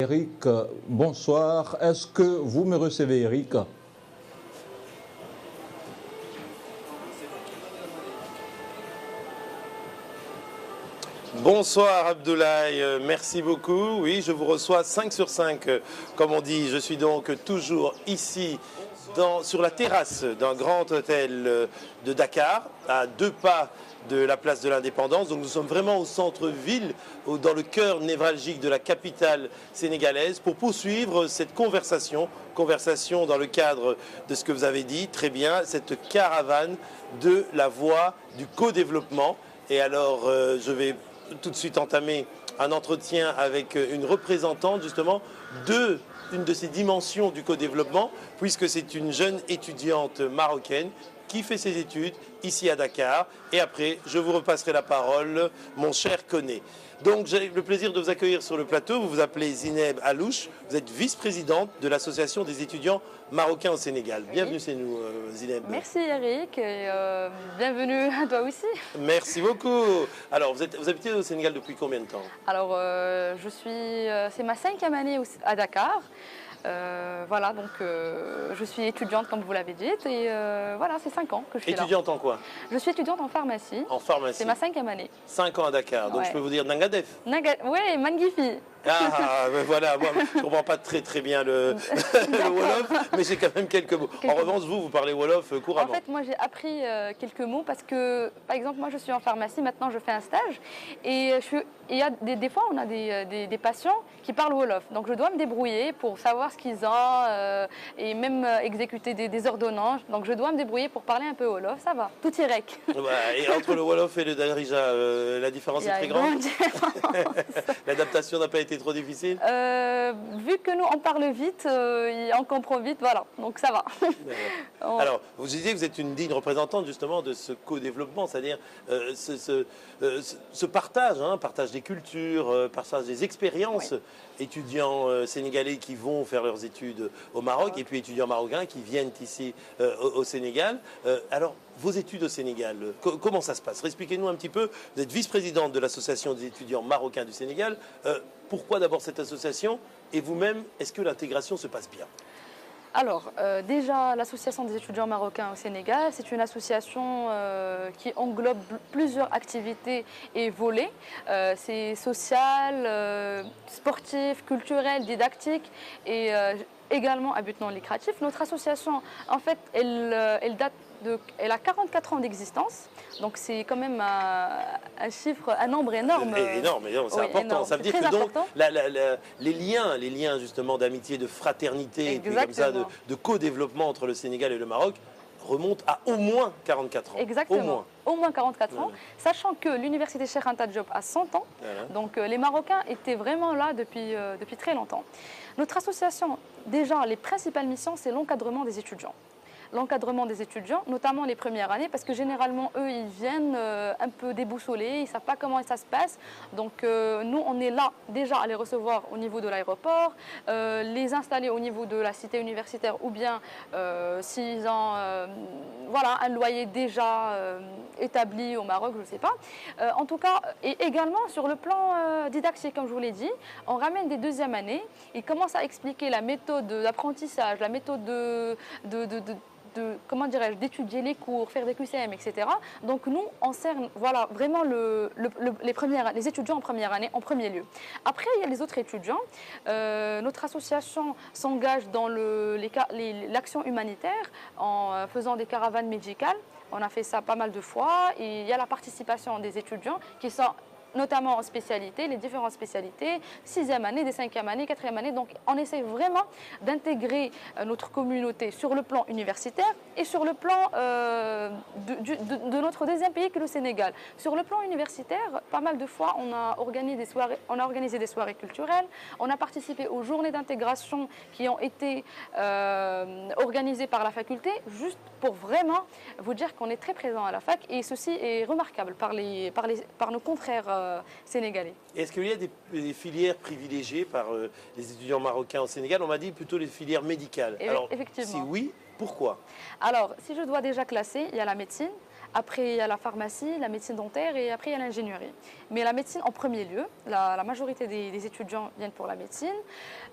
Eric, bonsoir. Est-ce que vous me recevez, Eric? Bonsoir Abdoulaye, merci beaucoup. Oui, je vous reçois 5 sur 5, comme on dit. Je suis donc toujours ici sur la terrasse d'un grand hôtel de Dakar, à 2 pas de la place de l'Indépendance. Donc nous sommes vraiment au centre-ville, dans le cœur névralgique de la capitale sénégalaise, pour poursuivre cette conversation dans le cadre de ce que vous avez dit, très bien, cette caravane de la voie du co-développement. Et alors, je vais tout de suite entamer un entretien avec une représentante justement d'une de ces dimensions du co-développement, puisque c'est une jeune étudiante marocaine qui fait ses études ici à Dakar. Et après, je vous repasserai la parole, mon cher Koné. Donc, j'ai le plaisir de vous accueillir sur le plateau. Vous vous appelez Zineb Alouche. Vous êtes vice-présidente de l'Association des étudiants marocains au Sénégal. Bienvenue chez nous, Zineb. Merci Eric, et bienvenue à toi aussi. Merci beaucoup. Alors, vous habitez au Sénégal depuis combien de temps? Alors, c'est ma 5e année à Dakar. Voilà, donc je suis étudiante comme vous l'avez dit, et voilà, c'est 5 ans que je suis là. Étudiante en quoi? Je suis étudiante en pharmacie. En pharmacie. C'est ma 5e année. 5 ans à Dakar, donc Ouais. je peux vous dire Nangadef. Oui, Mangifi. Ah, ben voilà, moi je ne comprends pas très bien le Wolof, mais j'ai quand même quelques mots. En revanche, vous parlez Wolof couramment. En fait, moi j'ai appris quelques mots parce que, par exemple, moi je suis en pharmacie, maintenant je fais un stage, et il y a des fois on a des patients qui parlent Wolof, donc je dois me débrouiller pour savoir ce qu'ils ont et même exécuter des ordonnances, donc je dois me débrouiller pour parler un peu Wolof, ça va, tout irec. Et entre le Wolof et le Darija, la différence est très grande. L'adaptation n'a pas été trop difficile? Vu que nous on parle vite, on comprend vite, voilà, donc ça va. Alors, vous disiez que vous êtes une digne représentante justement de ce co-développement, c'est-à-dire ce partage, partage des cultures, partage des expériences, Oui. étudiants sénégalais qui vont faire leurs études au Maroc et puis étudiants marocains qui viennent ici au Sénégal. Alors, vos études au Sénégal, comment ça se passe? Expliquez-nous un petit peu. Vous êtes vice-présidente de l'Association des étudiants marocains du Sénégal. Pourquoi d'abord cette association? Et vous-même, est-ce que l'intégration se passe bien? Alors, déjà, l'Association des étudiants marocains au Sénégal, c'est une association qui englobe plusieurs activités et volets. C'est social, sportif, culturel, didactique et également à but non lucratif. Notre association, en fait, elle a 44 ans d'existence, donc c'est quand même un chiffre, un nombre énorme. Énorme, c'est Oui, important. énorme. Ça veut dire C'est que très donc important. les liens justement d'amitié, de fraternité, et puis comme ça Exactement. de co-développement entre le Sénégal et le Maroc remontent à au moins 44 ans. Exactement. Au moins 44 ans, Voilà. sachant que l'université Cheikh Anta Diop a 100 ans, Voilà. donc les Marocains étaient vraiment là depuis très longtemps. Notre association, déjà, les principales missions, c'est l'encadrement des étudiants. L'encadrement des étudiants, notamment les premières années, parce que généralement, eux, ils viennent un peu déboussolés, ils ne savent pas comment ça se passe. Donc, nous, on est là déjà à les recevoir au niveau de l'aéroport, les installer au niveau de la cité universitaire, ou bien s'ils ont voilà, un loyer déjà établi au Maroc, je ne sais pas. En tout cas, et également sur le plan didactique, comme je vous l'ai dit, on ramène des 2e années, ils commencent à expliquer la méthode d'apprentissage, la méthode comment dirais-je, d'étudier les cours, faire des QCM, etc. Donc nous, on cerne voilà, vraiment les étudiants en première année, en premier lieu. Après, il y a les autres étudiants. Notre association s'engage dans l'action humanitaire en faisant des caravanes médicales. On a fait ça pas mal de fois. Et il y a la participation des étudiants qui sont notamment en spécialité, les différentes spécialités, 6e année, des 5e année, 4e année. Donc, on essaie vraiment d'intégrer notre communauté sur le plan universitaire et sur le plan de notre 2e pays, que le Sénégal. Sur le plan universitaire, pas mal de fois, on a organisé des soirées culturelles, on a participé aux journées d'intégration qui ont été organisées par la faculté, juste pour vraiment vous dire qu'on est très présent à la fac, et ceci est remarquable par nos confrères sénégalais. Est-ce qu'il y a des filières privilégiées par les étudiants marocains au Sénégal? On m'a dit plutôt les filières médicales. Alors, Effectivement. si oui, pourquoi? Alors, si je dois déjà classer, il y a la médecine, Après, il y a la pharmacie, la médecine dentaire et après, il y a l'ingénierie. Mais la médecine en premier lieu, la majorité des étudiants viennent pour la médecine.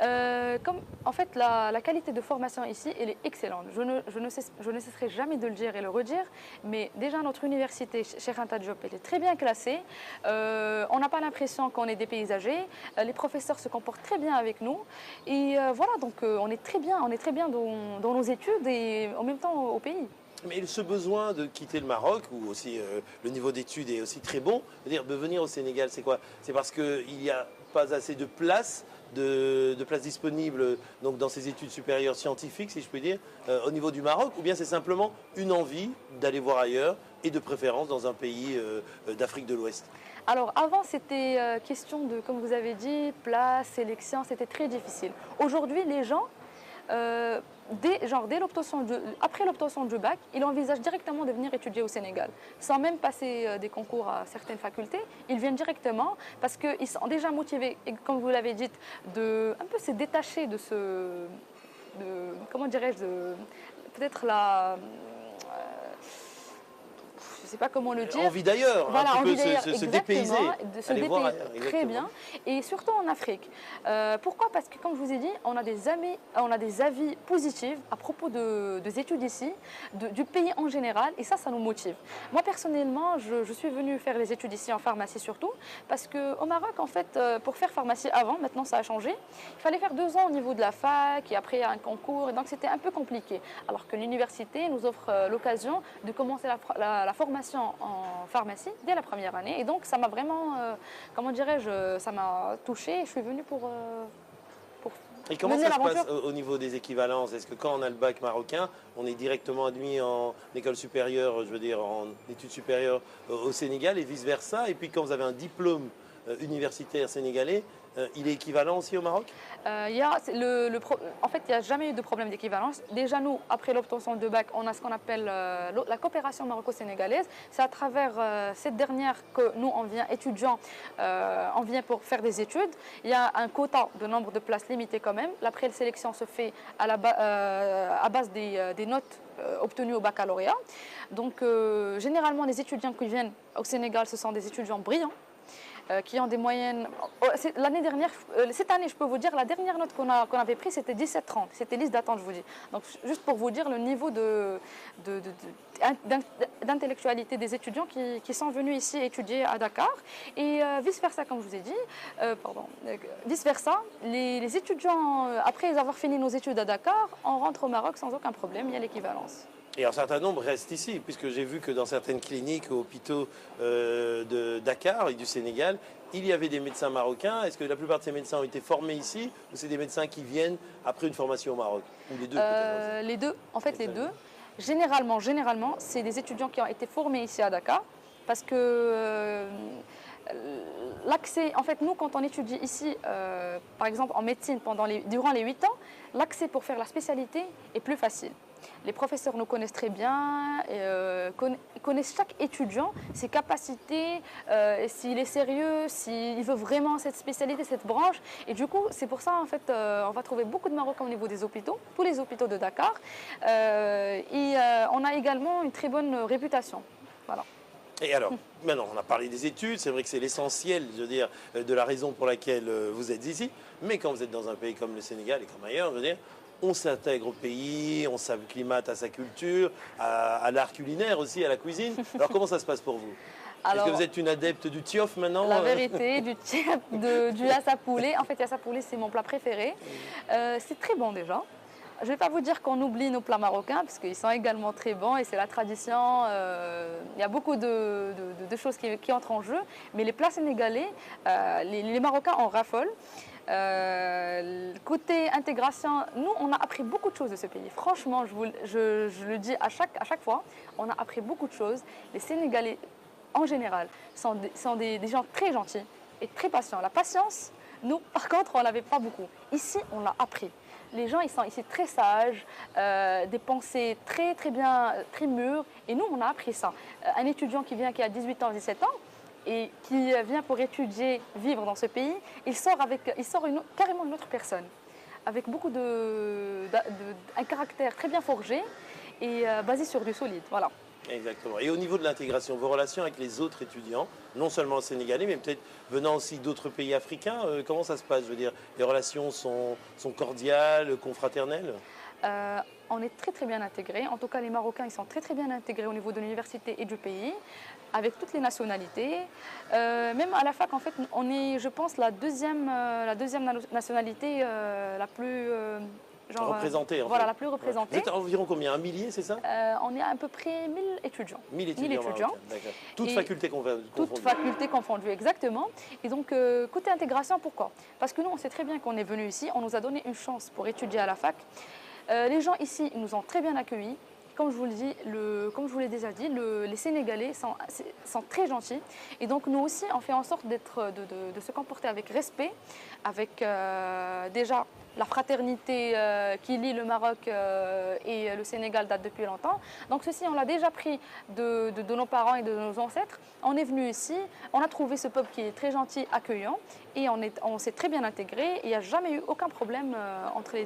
En fait, la qualité de formation ici, elle est excellente. Je ne cesserai jamais de le dire et le redire, mais déjà notre université, Cheikh Anta Diop, elle est très bien classée. On n'a pas l'impression qu'on est dépaysagé. Les professeurs se comportent très bien avec nous. Et voilà, donc on est très bien dans nos études et en même temps au pays. Mais ce besoin de quitter le Maroc, où aussi le niveau d'études est aussi très bon, c'est-à-dire de venir au Sénégal, c'est quoi? C'est parce qu'il n'y a pas assez de places, de places disponibles donc, dans ces études supérieures scientifiques, si je puis dire, au niveau du Maroc, ou bien c'est simplement une envie d'aller voir ailleurs et de préférence dans un pays d'Afrique de l'Ouest? Alors avant, c'était question de, comme vous avez dit, place, sélection, c'était très difficile. Aujourd'hui, les gens, après l'obtention du bac, ils envisagent directement de venir étudier au Sénégal. Sans même passer des concours à certaines facultés, ils viennent directement parce qu'ils sont déjà motivés, et comme vous l'avez dit, de un peu se détacher de comment dirais-je, peut-être je ne sais pas comment le dire. Envie d'ailleurs, voilà, un envie petit peu se dépayser. De se aller dépayser voir ailleurs, très exactement. bien, et surtout en Afrique. Pourquoi? Parce que, comme je vous ai dit, on a des avis positifs à propos des études ici, du pays en général, et ça nous motive. Moi, personnellement, je suis venue faire les études ici en pharmacie surtout, parce qu'au Maroc, en fait, pour faire pharmacie avant, maintenant ça a changé, il fallait faire 2 ans au niveau de la fac, et après un concours, et donc c'était un peu compliqué. Alors que l'université nous offre l'occasion de commencer la formation en pharmacie dès la première année. Et donc, ça m'a vraiment, comment dirais-je, ça m'a touchée. Et je suis venue pour Et comment mener ça se passe l'aventure. au niveau des équivalences? Est-ce que quand on a le bac marocain, on est directement admis en école supérieure, je veux dire en études supérieures au Sénégal et vice-versa? Et puis quand vous avez un diplôme universitaire sénégalais, il est équivalent aussi au Maroc? En fait, il n'y a jamais eu de problème d'équivalence. Déjà, nous, après l'obtention de bac, on a ce qu'on appelle la coopération maroco-sénégalaise. C'est à travers cette dernière que nous, on vient étudiants, on vient pour faire des études. Il y a un quota de nombre de places limité quand même. La présélection se fait à base des notes obtenues au baccalauréat. Donc, généralement, les étudiants qui viennent au Sénégal, ce sont des étudiants brillants, qui ont des moyennes. L'année dernière, cette année, je peux vous dire, la dernière note qu'on avait prise, c'était 17,30. C'était liste d'attente, je vous dis. Donc, juste pour vous dire le niveau d'intellectualité des étudiants qui sont venus ici étudier à Dakar. Et vice-versa, comme je vous ai dit, vice-versa, les étudiants, après avoir fini nos études à Dakar, on rentre au Maroc sans aucun problème, il y a l'équivalence. Et un certain nombre restent ici, puisque j'ai vu que dans certaines cliniques ou hôpitaux de Dakar et du Sénégal, il y avait des médecins marocains. Est-ce que la plupart de ces médecins ont été formés ici ou c'est des médecins qui viennent après une formation au Maroc? Ou les deux peut-être? Les deux, en fait les deux. Généralement, c'est des étudiants qui ont été formés ici à Dakar parce que l'accès, en fait, nous, quand on étudie ici, par exemple en médecine durant les 8 ans, l'accès pour faire la spécialité est plus facile. Les professeurs nous connaissent très bien, connaissent chaque étudiant, ses capacités, s'il est sérieux, s'il veut vraiment cette spécialité, cette branche. Et du coup, c'est pour ça, en fait, on va trouver beaucoup de Marocains au niveau des hôpitaux, tous les hôpitaux de Dakar. On a également une très bonne réputation. Voilà. Et alors, maintenant, on a parlé des études, c'est vrai que c'est l'essentiel, je veux dire, de la raison pour laquelle vous êtes ici. Mais quand vous êtes dans un pays comme le Sénégal et comme ailleurs, je veux dire, on s'intègre au pays, on s'acclimate à sa culture, à l'art culinaire aussi, à la cuisine. Alors comment ça se passe pour vous? Est-ce que vous êtes une adepte du tiof maintenant? La vérité, du tiof, du yassa-poulet. En fait, yassa-poulet, c'est mon plat préféré. C'est très bon déjà. Je ne vais pas vous dire qu'on oublie nos plats marocains, parce qu'ils sont également très bons et c'est la tradition. Il y a beaucoup de choses qui entrent en jeu. Mais les plats sénégalais, les Marocains en raffolent. Côté intégration, nous, on a appris beaucoup de choses de ce pays. Franchement, je le dis à chaque fois, on a appris beaucoup de choses. Les Sénégalais, en général, sont des gens très gentils et très patients. La patience, nous, par contre, on ne l'avait pas beaucoup. Ici, on l'a appris. Les gens, ils sont ici très sages, des pensées très, très bien, très mûres. Et nous, on a appris ça. Un étudiant qui a 18 ans, 17 ans, et qui vient pour étudier, vivre dans ce pays, il sort carrément une autre personne, avec beaucoup un caractère très bien forgé et basé sur du solide. Voilà. Exactement. Et au niveau de l'intégration, vos relations avec les autres étudiants, non seulement sénégalais, mais peut-être venant aussi d'autres pays africains, comment ça se passe? Je veux dire, les relations sont cordiales, confraternelles? On est très très bien intégrés. En tout cas, les Marocains, ils sont très très bien intégrés au niveau de l'université et du pays, avec toutes les nationalités. Même à la fac, en fait, on est, je pense, la deuxième nationalité la plus Représentée, en voilà, fait. la plus Vous représentée. êtes environ combien? Un millier, c'est ça? On est à peu près 1000 étudiants. 1000 1000 étudiants. étudiants. marocains, d'accord. Toutes Et facultés confondues. Toutes facultés confondues, exactement. Et donc, côté intégration, pourquoi? Parce que nous, on sait très bien qu'on est venu ici, on nous a donné une chance pour étudier à la fac. Les gens ici nous ont très bien accueillis. Comme je vous le dis, comme je vous l'ai déjà dit, les Sénégalais sont très gentils. Et donc nous aussi, on fait en sorte de se comporter avec respect, avec déjà la fraternité qui lie le Maroc et le Sénégal date depuis longtemps. Donc ceci, on l'a déjà pris de nos parents et de nos ancêtres. On est venu ici, on a trouvé ce peuple qui est très gentil, accueillant, et on s'est très bien intégré. Il n'y a jamais eu aucun problème entre les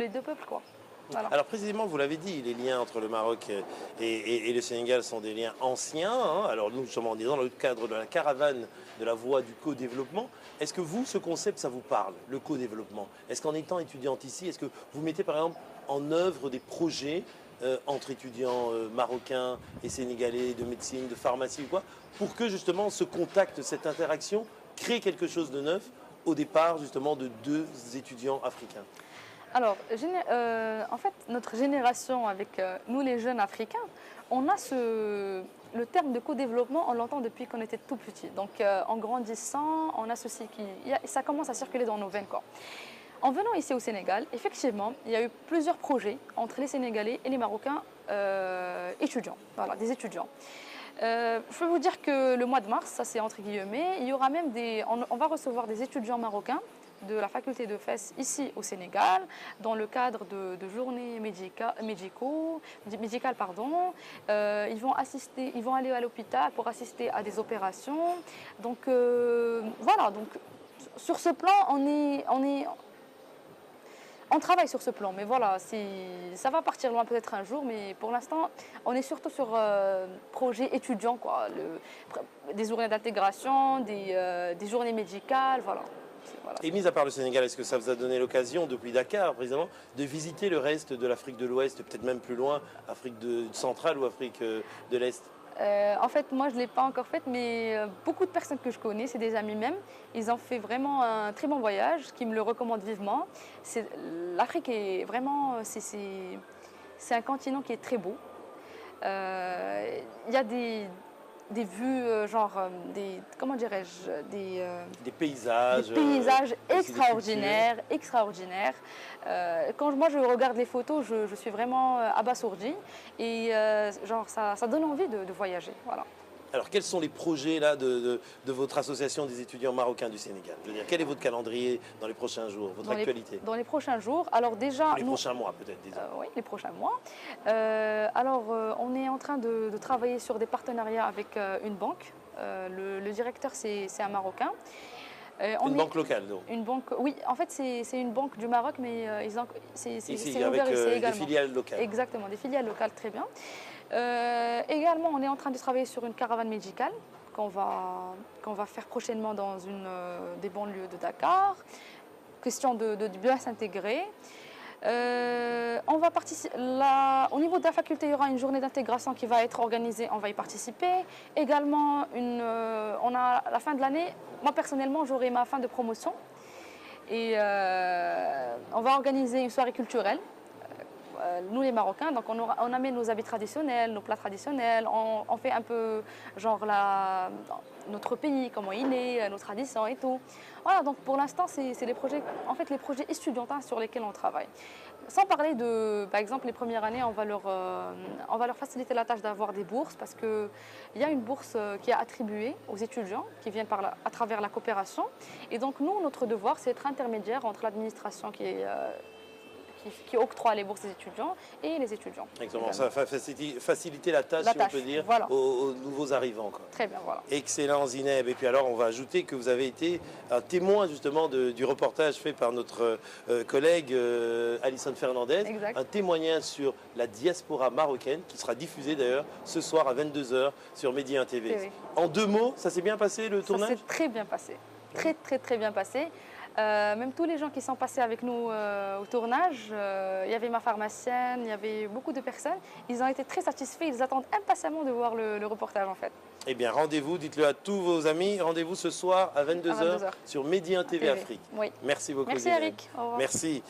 deux peuples, quoi. Voilà. Alors précisément, vous l'avez dit, les liens entre le Maroc et le Sénégal sont des liens anciens. Hein. Alors nous sommes dans le cadre de la caravane de la voie du co-développement. Est-ce que vous, ce concept, ça vous parle, le co-développement? Est-ce qu'en étant étudiante ici, est-ce que vous mettez par exemple en œuvre des projets entre étudiants marocains et sénégalais de médecine, de pharmacie ou quoi, pour que justement ce contact, cette interaction crée quelque chose de neuf au départ justement de deux étudiants africains? Alors, en fait, notre génération, avec nous les jeunes africains, on a le terme de co-développement, on l'entend depuis qu'on était tout petit. Donc, en grandissant, on a ceci ça commence à circuler dans nos veines, quoi. En venant ici au Sénégal, effectivement, il y a eu plusieurs projets entre les Sénégalais et les Marocains étudiants, voilà, des étudiants. Je peux vous dire que le mois de mars, ça c'est entre guillemets, il y aura même on va recevoir des étudiants marocains de la faculté de Fès ici au Sénégal, dans le cadre de journées médicales. Ils vont aller à l'hôpital pour assister à des opérations. Donc voilà, donc sur ce plan, on travaille sur ce plan, mais voilà, ça va partir loin peut-être un jour, mais pour l'instant, on est surtout sur projet étudiant, quoi, des journées d'intégration, des journées médicales, voilà. Voilà. Et mis à part le Sénégal, est-ce que ça vous a donné l'occasion, depuis Dakar précisément, de visiter le reste de l'Afrique de l'Ouest, peut-être même plus loin, Afrique centrale ou Afrique de l'Est? En fait, moi, je ne l'ai pas encore faite, mais beaucoup de personnes que je connais, c'est des amis même, ils ont fait vraiment un très bon voyage, qui me le recommandent vivement. L'Afrique est vraiment, c'est un continent qui est très beau. Il y a des vues, comment dirais-je, des paysages, extraordinaires, extraordinaires. Quand moi je regarde les photos, je suis vraiment abasourdie et ça donne envie de voyager. Voilà. Alors, quels sont les projets là, de votre association des étudiants marocains du Sénégal? Je veux dire, quel est votre calendrier dans les prochains jours, votre actualité? Dans les prochains jours, alors déjà... Les prochains mois peut-être, disons. Oui, les prochains mois. On est en train de travailler sur des partenariats avec une banque. Le directeur, c'est un Marocain. Une banque locale, donc. Une banque, oui, en fait, c'est une banque du Maroc, mais c'est avec également. des filiales locales. Exactement, des filiales locales, très bien. Également, on est en train de travailler sur une caravane médicale qu'on va faire prochainement dans des banlieues de Dakar. Question de bien s'intégrer. On va participer. Au niveau de la faculté, il y aura une journée d'intégration qui va être organisée. On va y participer. Également, on a à la fin de l'année. Moi personnellement, j'aurai ma fin de promotion et on va organiser une soirée culturelle. Nous les Marocains, donc on amène nos habits traditionnels, nos plats traditionnels, on fait un peu genre notre pays, comment il est, nos traditions et tout. Voilà, donc pour l'instant, c'est les projets estudiantins sur lesquels on travaille. Sans parler par exemple, les premières années, on va leur faciliter la tâche d'avoir des bourses parce qu'il y a une bourse qui est attribuée aux étudiants qui viennent à travers la coopération. Et donc nous, notre devoir, c'est d'être intermédiaire entre l'administration qui qui octroie les bourses des étudiants et les étudiants. Exactement, ça va faciliter la tâche, La si tâche, on peut dire, voilà. aux nouveaux arrivants, quoi. Très bien, voilà. Excellent Zineb. Et puis alors on va ajouter que vous avez été un témoin justement du reportage fait par notre collègue Alison Fernandez. Exact. Un témoignage sur la diaspora marocaine qui sera diffusé d'ailleurs ce soir à 22 h sur Medi 1 TV. TV. En 2 mots, ça s'est bien passé le Ça tournage? s'est très bien passé. Très, très, très bien passé. Même tous les gens qui sont passés avec nous au tournage, il y avait ma pharmacienne, il y avait beaucoup de personnes. Ils ont été très satisfaits, ils attendent impatiemment de voir le reportage en fait. Eh bien rendez-vous, dites-le à tous vos amis, rendez-vous ce soir à 22 h 22 h sur Medi 1 TV Afrique. Oui. Merci beaucoup Merci Zineb. Eric. Au revoir. Merci.